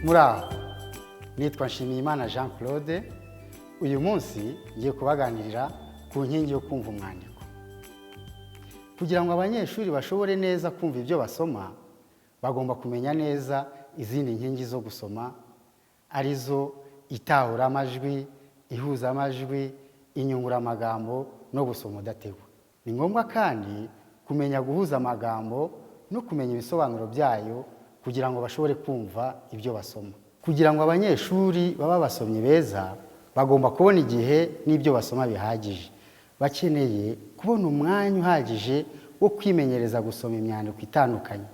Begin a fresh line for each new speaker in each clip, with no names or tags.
Muraho, nitwa Nshimiyimana Jean Claude. Uyu munsi ngiye kubaganirira ku nkingi yo kumva umwandiko. Kugira ngo abanyeshuri bashobore neza kumva ibyo basoma, bagomba kumenya neza izindi nkingi zo gusoma, arizo itahuramajwi, ihuzamajwi, inyunguramagambo no gusoma udategwa. Ni ngombwa kandi kumenya guhuza amagambo no kumenya ibisobanuro byayo kugira ngo bashobore kumva ibyo basoma. Kugira ngo abanyeshuri baba basomyi beza, bagomba kubona igihe n'ibyo basoma bihagije. Bakeneye kubona umwanya uhagije wo kwimenyereza gusoma imyandiko itandukanye.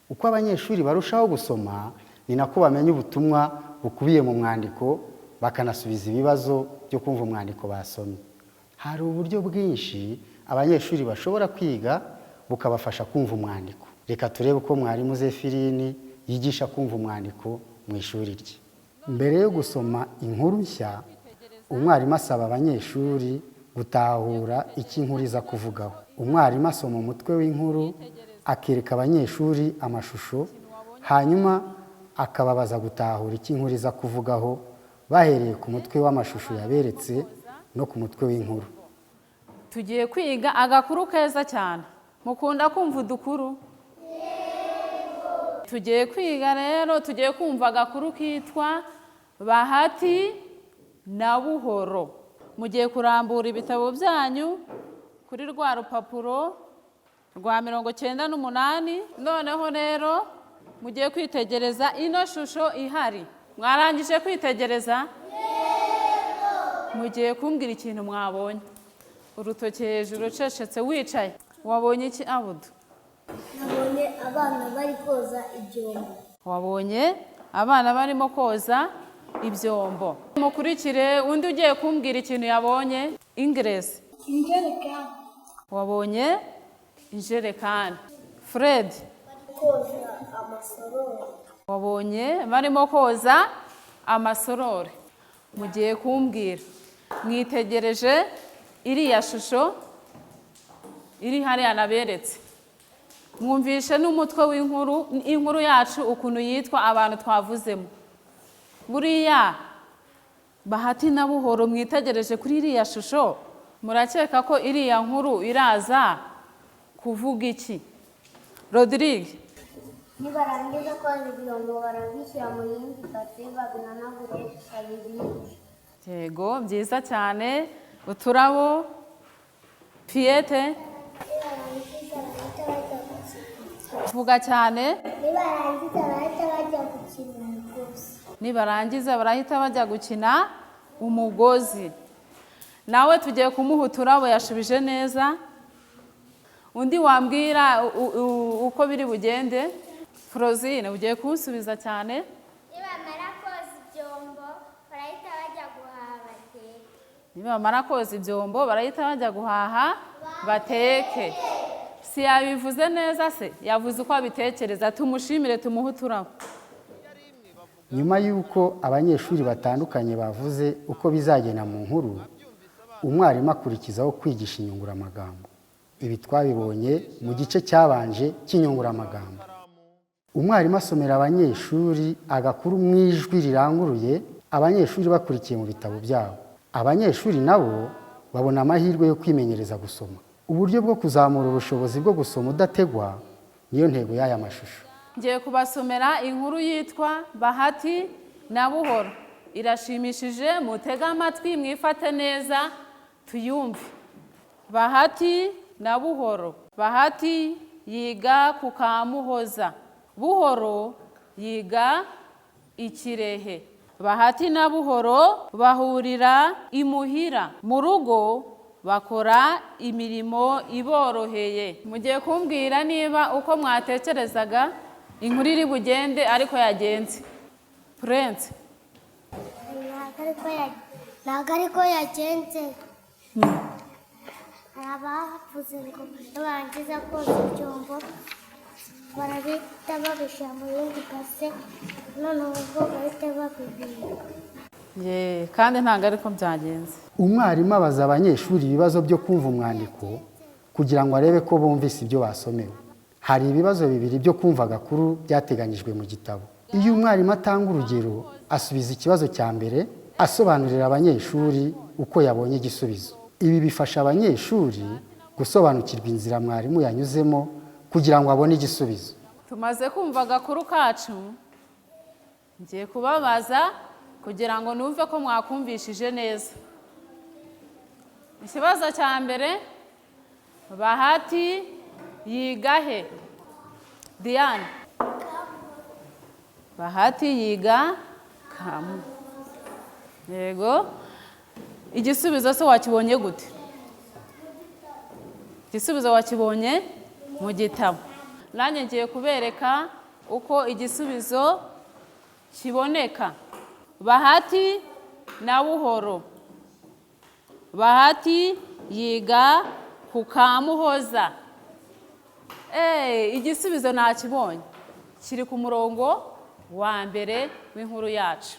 Uko abanyeshuri barushaho gusoma, ni nako bamenya ubutumwa bukubiye mu mwandiko, bakanasubiza ibibazo byo kumva umwandiko basomye. Hari uburyo bwinshi abanyeshuri bashobora kwiga bukabafasha kumva umwandiko. Reka turebe uko mwarimu Zefirini yigisha kumva umwandiko mu ishuri rye. Mbere yo gusoma inkuru nshya, umwarimu asaba abanyeshuri gutahura icyo inkuru iza kuvugaho. Umwarimu asoma umutwe w'inkuru, akereka abanyeshuri amashusho, hanyuma akababaza gutahura icyo inkuru iza kuvugaho bahereye ku mutwe w'amashusho yaberetse no ku mutwe w'inkuru.
Tugiye kwiga agakuru keza cyane. Mukunda kumva udukuru? Tugiye kwiga rero, tugiye kumva agakuru kitwa Bahati na Buhoro. Mugiye kurambura ibitabo byanyu kuri rwa rupapuro rwa 98. Noneho rero mugiye kwitegereza ino shusho ihari. Mwarangije kwitegereza? Yego. Mugiye kumbwira ikintu mwabonye. Urutoki hejuru ucecetse wicaye. Wabonye iki Abudu?
Nabonye abana bari koza ibyombo.
Wabonye abana barimo koza ibyombo. Mukurikire undi ugiye kumbwira ikintu yabonye. Ingress.
Injerekani.
Wabonye injerekani. Fred.
Koza amasorori.
Wabonye barimo koza amasorori. Mugiye kumbwira. Mwitegereje iriya shusho iri hariya naberetse. Mwumvishe n'umutwe w'inkuru, inkuru yacu ukuntu yitwa abantu twavuzemo. Buriya Bahati na Buhoro mwitegereje kuri iriya shusho, murakeka ko iriya nkuru iraza kuvuga iki? Rodrigue.
Nibarangiza koza ibyombo barabishyira mu yindi base babinanagure kabiri.
Yego, byiza cyane. Uturabo. Fiete. Vuga cyane.
Nibarangiza barahita bajya gukina umugozi.
Nibarangiza barahita bajya gukina umugozi. Nawe tugiye kumuha uturabo yashubije neza. Undi wambwira uko biri bugende? Frozine, ugiye kunsubiza cyane.
Nibamara koza ibyombo barahita bajya guhaha bateke.
Nibamara koza ibyombo barahita bajya guhaha bateke. Si yabivuze neza se? Yavuze uko abitekereza. Tumushimire, tumuhe uturabo.
Nyuma y'uko abanyeshuri batandukanye bavuze uko bizagenda mu nkuru, umwarimu akurikizaho kwigisha inyunguramagambo. Ibi twabibonye mu gice cyabanje cy'inyunguramagambo. Umwarimu asomera abanyeshuri agakuru mu ijwi riranguruye, abanyeshuri bakurikiye mu bitabo byabo. Abanyeshuri nabo babona amahirwe yo kwimenyereza gusoma. Uburyo bwo kuzamura ubushobozi bwo gusoma udategwa niyo ntego y'aya mashusho.
Ngiye kubasomera inkuru yitwa Bahati na Buhoro. Irashimishije, mutega amatwi mwifate neza tuyumve. Bahati na Buhoro. Bahati yiga ku Kamuhoza. Buhoro yiga Ikirehe. Bahati na Buhoro bahurira imuhira. Mu rugo bakora imirimo iboroheye. Mugiye kumbwira niba uko mwatekerezaga inkuru iri bugende ariko yagenze. Prince.
Ntabwo ariko yagenze. Abavuze ngo barangiza koza ibyombo barabita babishyira mu yindi base, noneho ubwo bahita babibika.
Kandi ntabwo ariko byagenze.
Umwarimu abaza abanyeshuri ibibazo byo kumva umwandiko kugira ngo arebe ko bumvise ibyo basomewe. Hari ibibazo bibiri byo kumva agakuru byateganyijwe mu gitabo. iyo umwarimu atanga urugero asubiza ikibazo cya mbere asobanurira abanyeshuri uko yabonye igisubizo. Ibi bifasha abanyeshuri gusobanukirwa inzira mwarimu yanyuzemo kugira ngo abone igisubizo.
Tumaze kumva agakuru kacu, ngiye kubabaza kugira ngo numve ko mwakumvishije neza. Ikibazo cya mbere, Bahati yiga he? Diane. Bahati yiga Kamu. Yego. Igisubizo se wakibonye gute? Igisubizo wakibonye mu gitabo. Nanjye ngiye kubereka uko igisubizo kiboneka. Bahati na Buhoro. Bahati yiga ku Kamuhoza. Igisubizo nakibonye. Kiri ku murongo wa mbere w'inkuru yacu.